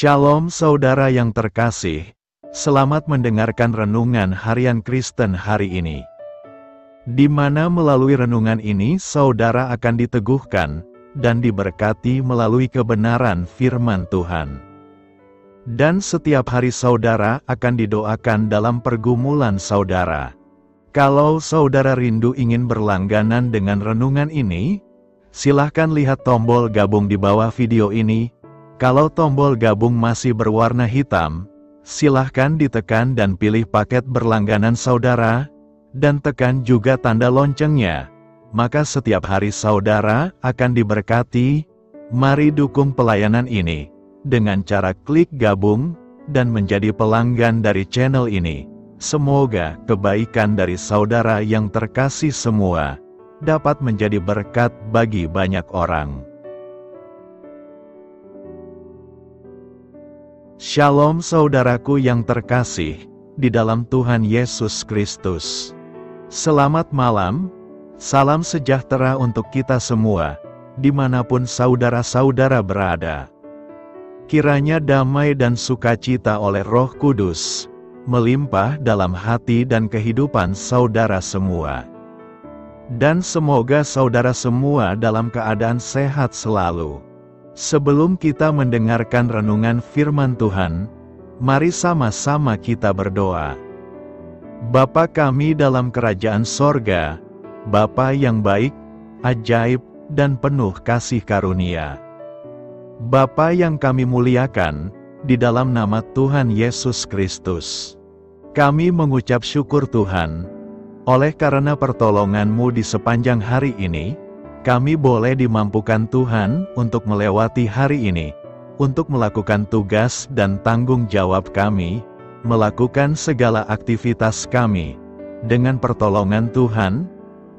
Shalom saudara yang terkasih, selamat mendengarkan Renungan Harian Kristen hari ini. Di mana melalui renungan ini saudara akan diteguhkan dan diberkati melalui kebenaran firman Tuhan. Dan setiap hari saudara akan didoakan dalam pergumulan saudara. Kalau saudara rindu ingin berlangganan dengan renungan ini, silahkan lihat tombol gabung di bawah video ini. Kalau tombol gabung masih berwarna hitam, silahkan ditekan dan pilih paket berlangganan saudara, dan tekan juga tanda loncengnya. Maka setiap hari saudara akan diberkati. Mari dukung pelayanan ini dengan cara klik gabung dan menjadi pelanggan dari channel ini. Semoga kebaikan dari saudara yang terkasih semua dapat menjadi berkat bagi banyak orang. Shalom saudaraku yang terkasih di dalam Tuhan Yesus Kristus. Selamat malam, salam sejahtera untuk kita semua, dimanapun saudara-saudara berada. Kiranya damai dan sukacita oleh Roh Kudus melimpah dalam hati dan kehidupan saudara semua. Dan semoga saudara semua dalam keadaan sehat selalu. Sebelum kita mendengarkan renungan firman Tuhan, mari sama-sama kita berdoa. Bapa kami dalam kerajaan sorga, Bapa yang baik, ajaib, dan penuh kasih karunia. Bapa yang kami muliakan, di dalam nama Tuhan Yesus Kristus. Kami mengucap syukur Tuhan, oleh karena pertolongan-Mu di sepanjang hari ini, kami boleh dimampukan Tuhan untuk melewati hari ini, untuk melakukan tugas dan tanggung jawab kami, melakukan segala aktivitas kami. Dengan pertolongan Tuhan,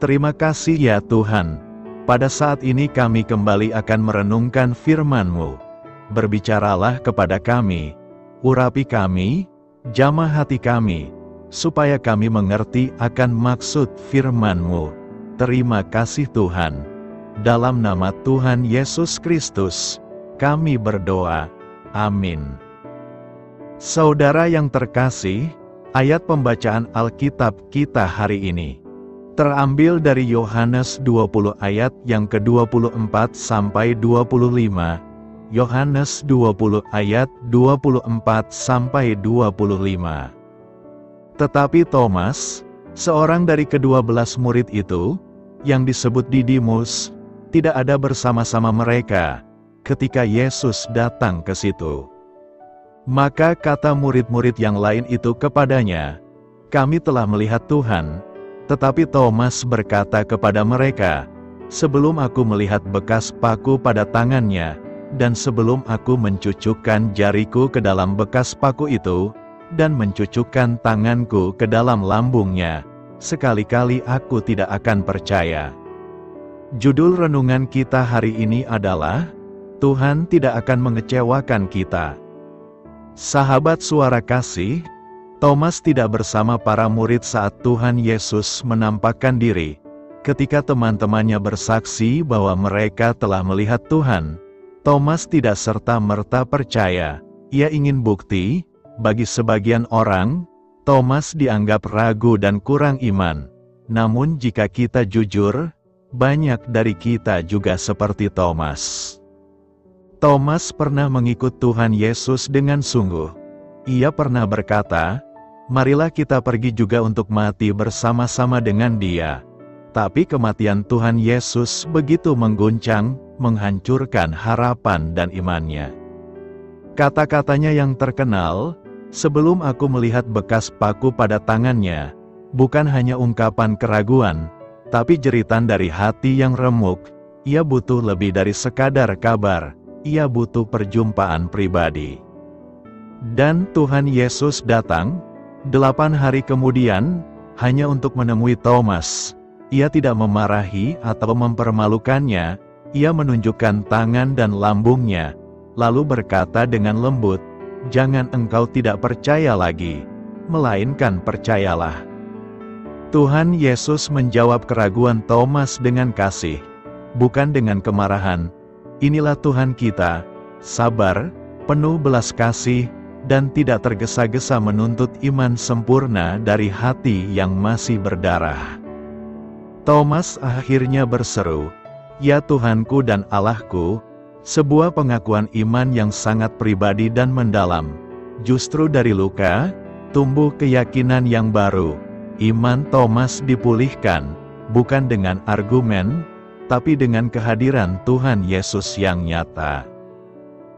terima kasih ya Tuhan. Pada saat ini kami kembali akan merenungkan firman-Mu. Berbicaralah kepada kami, urapi kami, jamah hati kami, supaya kami mengerti akan maksud firman-Mu. Terima kasih Tuhan. Dalam nama Tuhan Yesus Kristus, kami berdoa. Amin. Saudara yang terkasih, ayat pembacaan Alkitab kita hari ini terambil dari Yohanes 20 ayat yang ke-24 sampai 25. Yohanes 20 ayat 24 sampai 25. Tetapi Thomas, seorang dari ke-12 murid itu, yang disebut Didimus, tidak ada bersama-sama mereka ketika Yesus datang ke situ. Maka kata murid-murid yang lain itu kepadanya, "Kami telah melihat Tuhan." Tetapi Thomas berkata kepada mereka, "Sebelum aku melihat bekas paku pada tangannya, dan sebelum aku mencucukkan jariku ke dalam bekas paku itu, dan mencucukkan tanganku ke dalam lambungnya, sekali-kali aku tidak akan percaya." Judul renungan kita hari ini adalah, Tuhan tidak akan mengecewakan kita. Sahabat suara kasih, Thomas tidak bersama para murid saat Tuhan Yesus menampakkan diri. Ketika teman-temannya bersaksi bahwa mereka telah melihat Tuhan, Thomas tidak serta-merta percaya. Ia ingin bukti. Bagi sebagian orang, Thomas dianggap ragu dan kurang iman. Namun jika kita jujur, banyak dari kita juga seperti Thomas. Thomas pernah mengikut Tuhan Yesus dengan sungguh. Ia pernah berkata, "Marilah kita pergi juga untuk mati bersama-sama dengan Dia." Tapi kematian Tuhan Yesus begitu mengguncang, menghancurkan harapan dan imannya. Kata-katanya yang terkenal, "Sebelum aku melihat bekas paku pada tangannya," bukan hanya ungkapan keraguan, tapi jeritan dari hati yang remuk. Ia butuh lebih dari sekadar kabar, ia butuh perjumpaan pribadi. Dan Tuhan Yesus datang, 8 hari kemudian, hanya untuk menemui Thomas. Ia tidak memarahi atau mempermalukannya, ia menunjukkan tangan dan lambungnya, lalu berkata dengan lembut, "Jangan engkau tidak percaya lagi, melainkan percayalah." Tuhan Yesus menjawab keraguan Thomas dengan kasih, bukan dengan kemarahan. Inilah Tuhan kita, sabar, penuh belas kasih, dan tidak tergesa-gesa menuntut iman sempurna dari hati yang masih berdarah. Thomas akhirnya berseru, "Ya Tuhanku dan Allahku," sebuah pengakuan iman yang sangat pribadi dan mendalam. Justru dari luka, tumbuh keyakinan yang baru. Iman Thomas dipulihkan, bukan dengan argumen, tapi dengan kehadiran Tuhan Yesus yang nyata.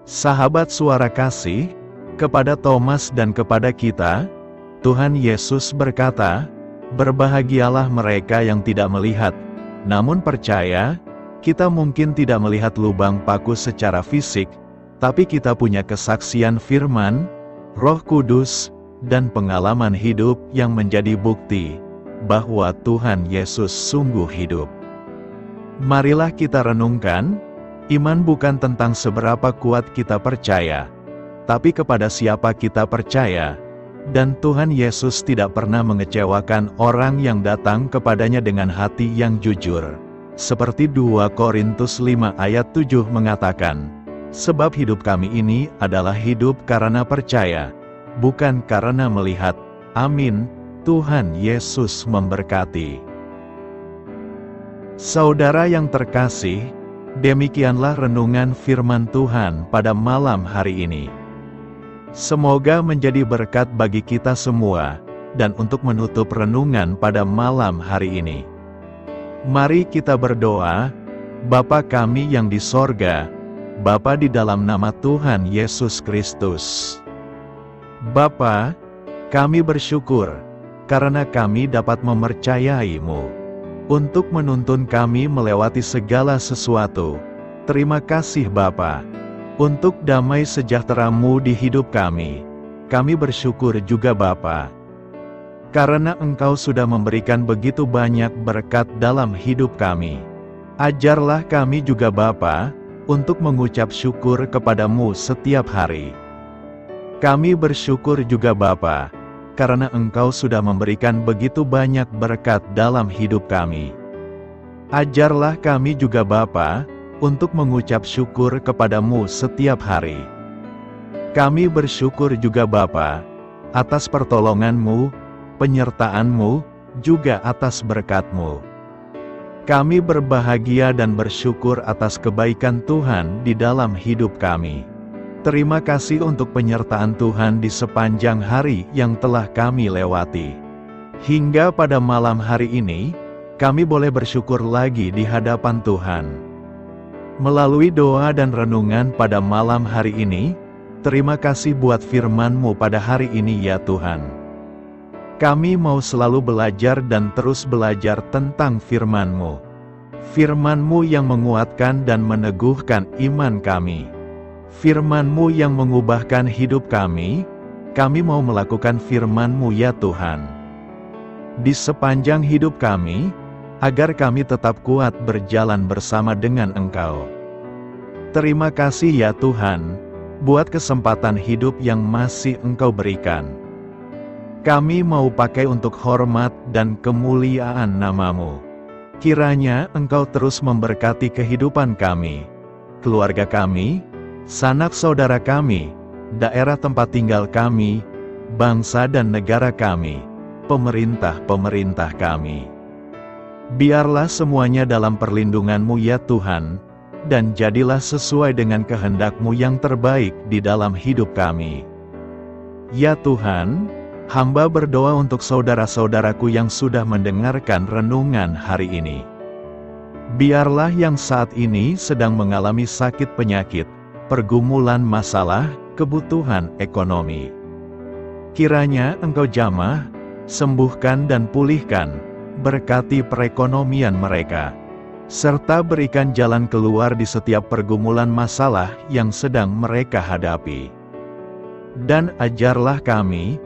Sahabat Suara Kasih, kepada Thomas dan kepada kita, Tuhan Yesus berkata, "Berbahagialah mereka yang tidak melihat, namun percaya." Kita mungkin tidak melihat lubang paku secara fisik, tapi kita punya kesaksian firman, Roh Kudus, dan pengalaman hidup yang menjadi bukti bahwa Tuhan Yesus sungguh hidup. Marilah kita renungkan, iman bukan tentang seberapa kuat kita percaya, tapi kepada siapa kita percaya, dan Tuhan Yesus tidak pernah mengecewakan orang yang datang kepadanya dengan hati yang jujur. Seperti 2 Korintus 5 ayat 7 mengatakan, "Sebab hidup kami ini adalah hidup karena percaya, bukan karena melihat." Amin. Tuhan Yesus memberkati. Saudara yang terkasih, demikianlah renungan firman Tuhan pada malam hari ini. Semoga menjadi berkat bagi kita semua, dan untuk menutup renungan pada malam hari ini, mari kita berdoa. Bapa kami yang di sorga, Bapa di dalam nama Tuhan Yesus Kristus. Bapa, kami bersyukur, karena kami dapat mempercayai-Mu, untuk menuntun kami melewati segala sesuatu. Terima kasih Bapa, untuk damai sejahtera-Mu di hidup kami. Kami bersyukur juga Bapa, karena Engkau sudah memberikan begitu banyak berkat dalam hidup kami. Ajarlah kami juga Bapa, untuk mengucap syukur kepadamu setiap hari. Kami bersyukur juga Bapa, karena Engkau sudah memberikan begitu banyak berkat dalam hidup kami. Ajarlah kami juga Bapa, untuk mengucap syukur kepadamu setiap hari. Kami bersyukur juga Bapa, atas pertolongan-Mu, penyertaan-Mu, juga atas berkat-Mu. Kami berbahagia dan bersyukur atas kebaikan Tuhan di dalam hidup kami. Terima kasih untuk penyertaan Tuhan di sepanjang hari yang telah kami lewati. Hingga pada malam hari ini, kami boleh bersyukur lagi di hadapan Tuhan. Melalui doa dan renungan pada malam hari ini, terima kasih buat firman-Mu pada hari ini ya Tuhan. Kami mau selalu belajar dan terus belajar tentang firman-Mu. Firman-Mu yang menguatkan dan meneguhkan iman kami. Firman-Mu yang mengubahkan hidup kami mau melakukan firman-Mu ya Tuhan. Di sepanjang hidup kami, agar kami tetap kuat berjalan bersama dengan Engkau. Terima kasih ya Tuhan, buat kesempatan hidup yang masih Engkau berikan. Kami mau pakai untuk hormat dan kemuliaan nama-Mu. Kiranya Engkau terus memberkati kehidupan kami, keluarga kami, sanak saudara kami, daerah tempat tinggal kami, bangsa dan negara kami, pemerintah-pemerintah kami. Biarlah semuanya dalam perlindungan-Mu ya Tuhan, dan jadilah sesuai dengan kehendak-Mu yang terbaik di dalam hidup kami. Ya Tuhan, hamba berdoa untuk saudara-saudaraku yang sudah mendengarkan renungan hari ini. Biarlah yang saat ini sedang mengalami sakit penyakit, pergumulan masalah, kebutuhan ekonomi. Kiranya Engkau jamah, sembuhkan dan pulihkan, berkati perekonomian mereka, serta berikan jalan keluar di setiap pergumulan masalah yang sedang mereka hadapi. Dan ajarlah kami,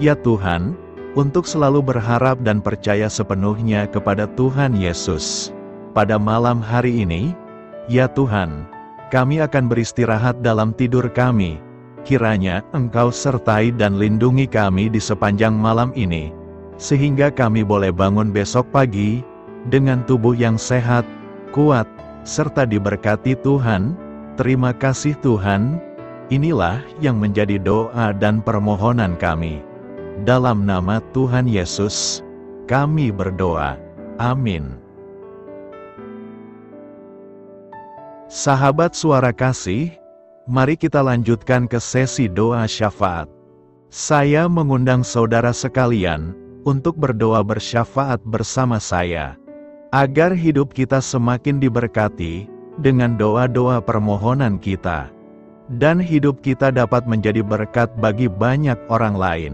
ya Tuhan, untuk selalu berharap dan percaya sepenuhnya kepada Tuhan Yesus. Pada malam hari ini, ya Tuhan, kami akan beristirahat dalam tidur kami. Kiranya Engkau sertai dan lindungi kami di sepanjang malam ini, sehingga kami boleh bangun besok pagi, dengan tubuh yang sehat, kuat, serta diberkati Tuhan. Terima kasih Tuhan. Inilah yang menjadi doa dan permohonan kami. Dalam nama Tuhan Yesus, kami berdoa. Amin. Sahabat Suara Kasih, mari kita lanjutkan ke sesi doa syafaat. Saya mengundang saudara sekalian untuk berdoa bersyafaat bersama saya, agar hidup kita semakin diberkati dengan doa-doa permohonan kita, dan hidup kita dapat menjadi berkat bagi banyak orang lain.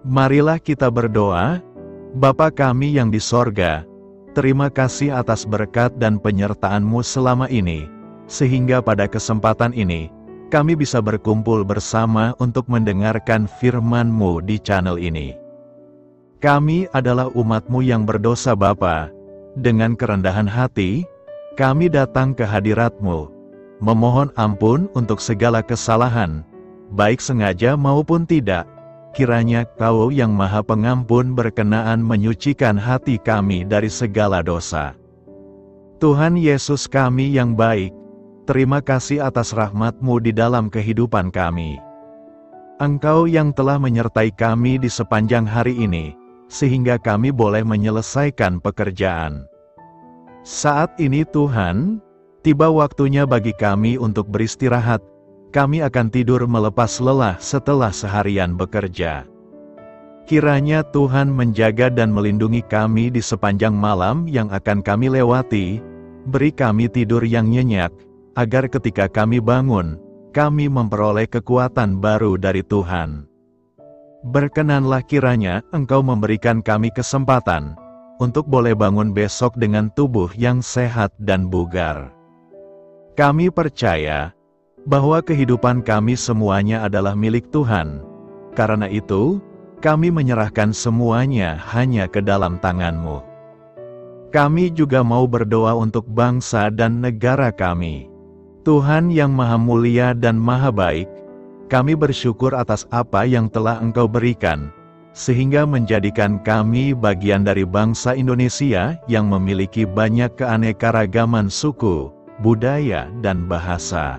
Marilah kita berdoa. Bapa kami yang di sorga, terima kasih atas berkat dan penyertaan-Mu selama ini, sehingga pada kesempatan ini, kami bisa berkumpul bersama untuk mendengarkan firman-Mu di channel ini. Kami adalah umat-Mu yang berdosa Bapa. Dengan kerendahan hati, kami datang ke hadirat-Mu, memohon ampun untuk segala kesalahan, baik sengaja maupun tidak. Kiranya Kau yang Maha Pengampun berkenaan menyucikan hati kami dari segala dosa. Tuhan Yesus kami yang baik, terima kasih atas rahmat-Mu di dalam kehidupan kami. Engkau yang telah menyertai kami di sepanjang hari ini, sehingga kami boleh menyelesaikan pekerjaan. Saat ini Tuhan, tiba waktunya bagi kami untuk beristirahat. Kami akan tidur melepas lelah setelah seharian bekerja. Kiranya Tuhan menjaga dan melindungi kami di sepanjang malam yang akan kami lewati. Beri kami tidur yang nyenyak, agar ketika kami bangun, kami memperoleh kekuatan baru dari Tuhan. Berkenanlah kiranya Engkau memberikan kami kesempatan untuk boleh bangun besok dengan tubuh yang sehat dan bugar. Kami percaya bahwa kehidupan kami semuanya adalah milik Tuhan. Karena itu, kami menyerahkan semuanya hanya ke dalam tangan-Mu. Kami juga mau berdoa untuk bangsa dan negara kami. Tuhan yang Maha Mulia dan Maha Baik, kami bersyukur atas apa yang telah Engkau berikan, sehingga menjadikan kami bagian dari bangsa Indonesia yang memiliki banyak keanekaragaman suku, budaya, dan bahasa.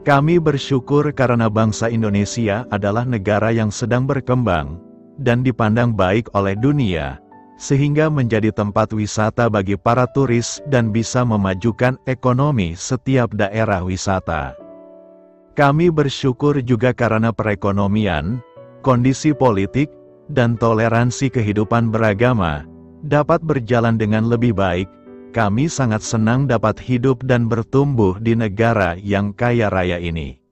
Kami bersyukur karena bangsa Indonesia adalah negara yang sedang berkembang dan dipandang baik oleh dunia, sehingga menjadi tempat wisata bagi para turis dan bisa memajukan ekonomi setiap daerah wisata. Kami bersyukur juga karena perekonomian, kondisi politik, dan toleransi kehidupan beragama dapat berjalan dengan lebih baik. Kami sangat senang dapat hidup dan bertumbuh di negara yang kaya raya ini.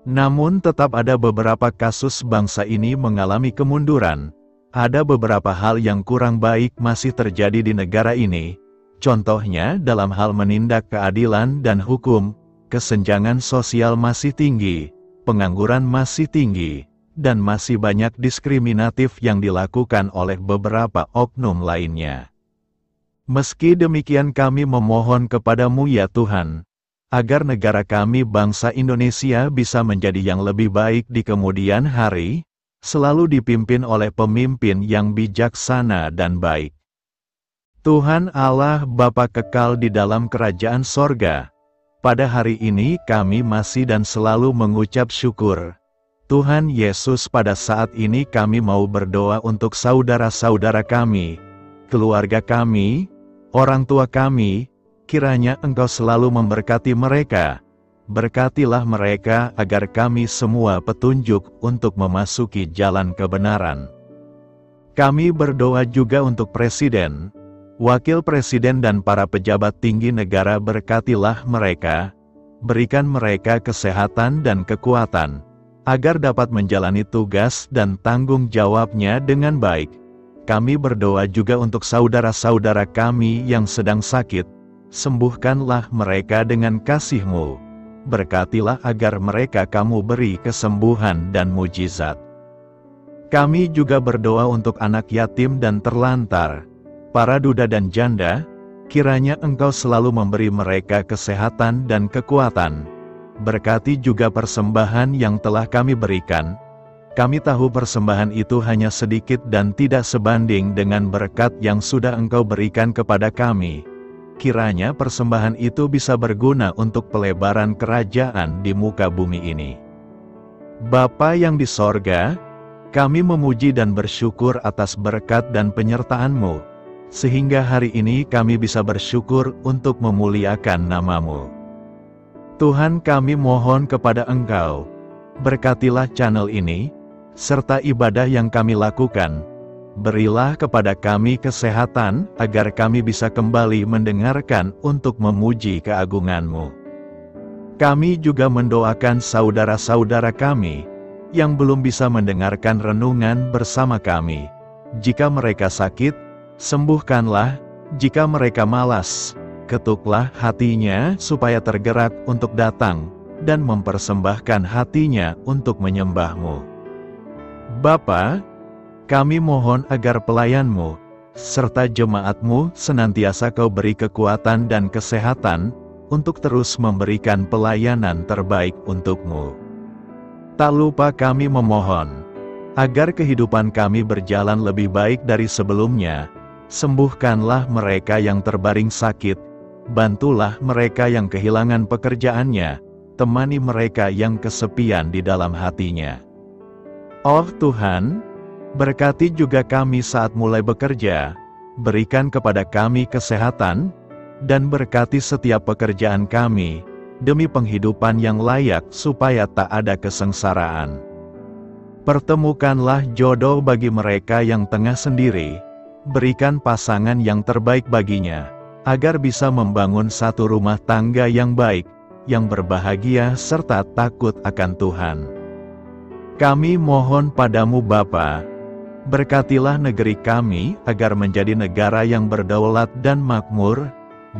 Namun tetap ada beberapa kasus bangsa ini mengalami kemunduran. Ada beberapa hal yang kurang baik masih terjadi di negara ini. Contohnya dalam hal menindak keadilan dan hukum, kesenjangan sosial masih tinggi, pengangguran masih tinggi, dan masih banyak diskriminatif yang dilakukan oleh beberapa oknum lainnya. Meski demikian kami memohon kepada-Mu ya Tuhan, agar negara kami bangsa Indonesia bisa menjadi yang lebih baik di kemudian hari, selalu dipimpin oleh pemimpin yang bijaksana dan baik. Tuhan Allah Bapa kekal di dalam kerajaan sorga, pada hari ini kami masih dan selalu mengucap syukur. Tuhan Yesus, pada saat ini kami mau berdoa untuk saudara-saudara kami, keluarga kami, orang tua kami. Kiranya Engkau selalu memberkati mereka. Berkatilah mereka agar kami semua petunjuk untuk memasuki jalan kebenaran. Kami berdoa juga untuk Presiden, Wakil Presiden dan para pejabat tinggi negara. Berkatilah mereka, berikan mereka kesehatan dan kekuatan, agar dapat menjalani tugas dan tanggung jawabnya dengan baik. Kami berdoa juga untuk saudara-saudara kami yang sedang sakit. Sembuhkanlah mereka dengan kasih-Mu. Berkatilah agar mereka Kamu beri kesembuhan dan mujizat. Kami juga berdoa untuk anak yatim dan terlantar, para duda dan janda. Kiranya Engkau selalu memberi mereka kesehatan dan kekuatan. Berkati juga persembahan yang telah kami berikan. Kami tahu persembahan itu hanya sedikit dan tidak sebanding dengan berkat yang sudah Engkau berikan kepada kami. kiranya persembahan itu bisa berguna untuk pelebaran kerajaan di muka bumi ini. Bapa yang di sorga, kami memuji dan bersyukur atas berkat dan penyertaan-Mu, sehingga hari ini kami bisa bersyukur untuk memuliakan nama-Mu. Tuhan, kami mohon kepada Engkau, berkatilah channel ini, serta ibadah yang kami lakukan. Berilah kepada kami kesehatan, agar kami bisa kembali mendengarkan untuk memuji keagungan-Mu. Kami juga mendoakan saudara-saudara kami, yang belum bisa mendengarkan renungan bersama kami. Jika mereka sakit, sembuhkanlah. Jika mereka malas, ketuklah hatinya supaya tergerak untuk datang, dan mempersembahkan hatinya untuk menyembah-Mu. Bapa, kami mohon agar pelayan-Mu, serta jemaat-Mu senantiasa Kau beri kekuatan dan kesehatan, untuk terus memberikan pelayanan terbaik untuk-Mu. Tak lupa kami memohon, agar kehidupan kami berjalan lebih baik dari sebelumnya. Sembuhkanlah mereka yang terbaring sakit, bantulah mereka yang kehilangan pekerjaannya, temani mereka yang kesepian di dalam hatinya. Oh Tuhan, berkati juga kami saat mulai bekerja, berikan kepada kami kesehatan, dan berkati setiap pekerjaan kami, demi penghidupan yang layak supaya tak ada kesengsaraan. Pertemukanlah jodoh bagi mereka yang tengah sendiri, berikan pasangan yang terbaik baginya, agar bisa membangun satu rumah tangga yang baik, yang berbahagia serta takut akan Tuhan. Kami mohon padamu Bapa, berkatilah negeri kami agar menjadi negara yang berdaulat dan makmur,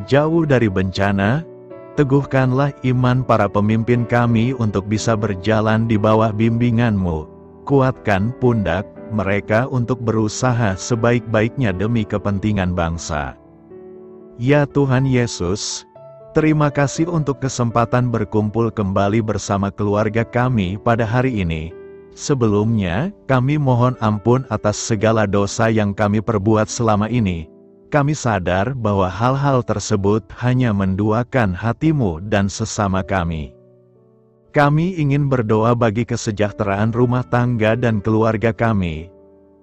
jauh dari bencana. Teguhkanlah iman para pemimpin kami untuk bisa berjalan di bawah bimbingan-Mu. Kuatkan pundak mereka untuk berusaha sebaik-baiknya demi kepentingan bangsa. Ya Tuhan Yesus, terima kasih untuk kesempatan berkumpul kembali bersama keluarga kami pada hari ini. Sebelumnya, kami mohon ampun atas segala dosa yang kami perbuat selama ini. Kami sadar bahwa hal-hal tersebut hanya menduakan hati-Mu dan sesama kami. Kami ingin berdoa bagi kesejahteraan rumah tangga dan keluarga kami.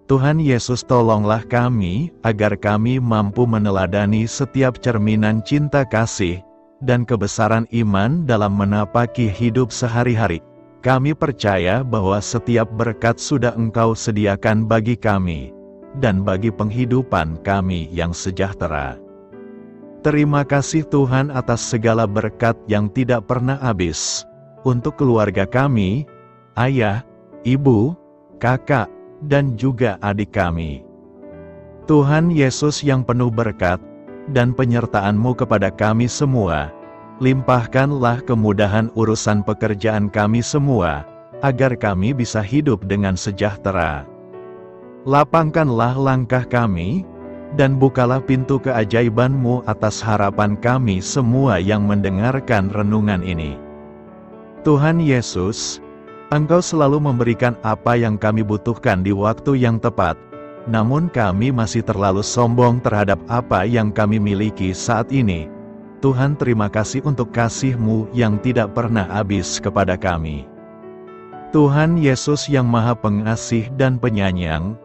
Tuhan Yesus, tolonglah kami, agar kami mampu meneladani setiap cerminan cinta kasih, dan kebesaran iman dalam menapaki hidup sehari-hari. Kami percaya bahwa setiap berkat sudah Engkau sediakan bagi kami, dan bagi penghidupan kami yang sejahtera. Terima kasih Tuhan atas segala berkat yang tidak pernah habis, untuk keluarga kami, ayah, ibu, kakak, dan juga adik kami. Tuhan Yesus yang penuh berkat, dan penyertaan-Mu kepada kami semua, limpahkanlah kemudahan urusan pekerjaan kami semua, agar kami bisa hidup dengan sejahtera. Lapangkanlah langkah kami, dan bukalah pintu keajaiban-Mu atas harapan kami semua yang mendengarkan renungan ini. Tuhan Yesus, Engkau selalu memberikan apa yang kami butuhkan di waktu yang tepat, namun kami masih terlalu sombong terhadap apa yang kami miliki saat ini. Tuhan, terima kasih untuk kasih-Mu yang tidak pernah habis kepada kami. Tuhan Yesus yang Maha Pengasih dan Penyayang,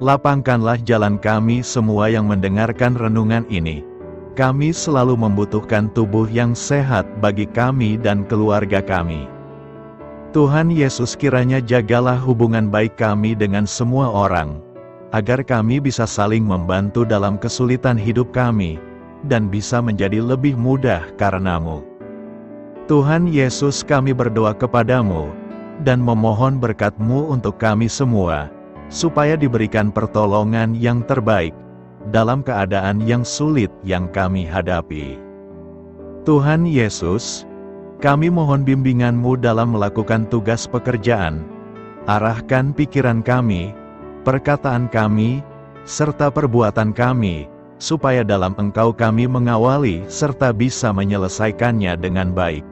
lapangkanlah jalan kami semua yang mendengarkan renungan ini. Kami selalu membutuhkan tubuh yang sehat bagi kami dan keluarga kami. Tuhan Yesus, kiranya jagalah hubungan baik kami dengan semua orang, agar kami bisa saling membantu dalam kesulitan hidup kami, dan bisa menjadi lebih mudah karena-Mu. Tuhan Yesus, kami berdoa kepadamu, dan memohon berkat-Mu untuk kami semua, supaya diberikan pertolongan yang terbaik, dalam keadaan yang sulit yang kami hadapi. Tuhan Yesus, kami mohon bimbingan-Mu dalam melakukan tugas pekerjaan. Arahkan pikiran kami, perkataan kami, serta perbuatan kami, supaya dalam Engkau kami mengawali serta bisa menyelesaikannya dengan baik.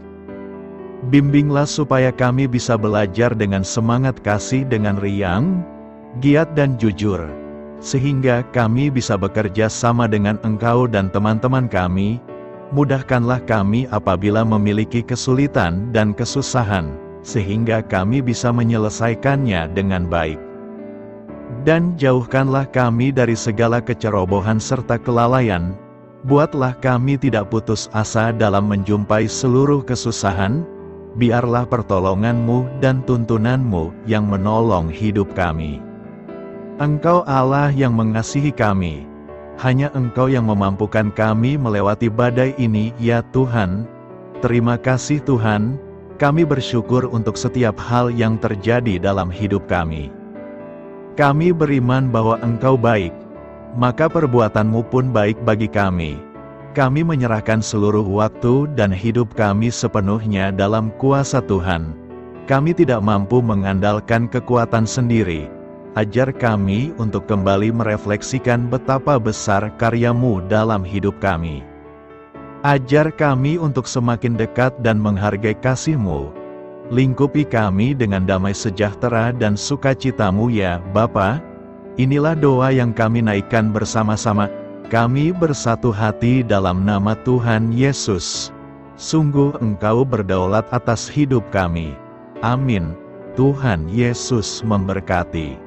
Bimbinglah supaya kami bisa belajar dengan semangat kasih dengan riang, giat dan jujur, sehingga kami bisa bekerja sama dengan Engkau dan teman-teman kami. Mudahkanlah kami apabila memiliki kesulitan dan kesusahan, sehingga kami bisa menyelesaikannya dengan baik. Dan jauhkanlah kami dari segala kecerobohan serta kelalaian. Buatlah kami tidak putus asa dalam menjumpai seluruh kesusahan. Biarlah pertolongan-Mu dan tuntunan-Mu yang menolong hidup kami. Engkau Allah yang mengasihi kami. Hanya Engkau yang memampukan kami melewati badai ini, ya Tuhan. Terima kasih Tuhan, kami bersyukur untuk setiap hal yang terjadi dalam hidup kami. Kami beriman bahwa Engkau baik, maka perbuatan-Mu pun baik bagi kami. Kami menyerahkan seluruh waktu dan hidup kami sepenuhnya dalam kuasa Tuhan. Kami tidak mampu mengandalkan kekuatan sendiri. Ajar kami untuk kembali merefleksikan betapa besar karya-Mu dalam hidup kami. Ajar kami untuk semakin dekat dan menghargai kasih-Mu. Lingkupi kami dengan damai sejahtera dan sukacita-Mu ya Bapa. Inilah doa yang kami naikkan bersama-sama. Kami bersatu hati dalam nama Tuhan Yesus. Sungguh Engkau berdaulat atas hidup kami. Amin. Tuhan Yesus memberkati.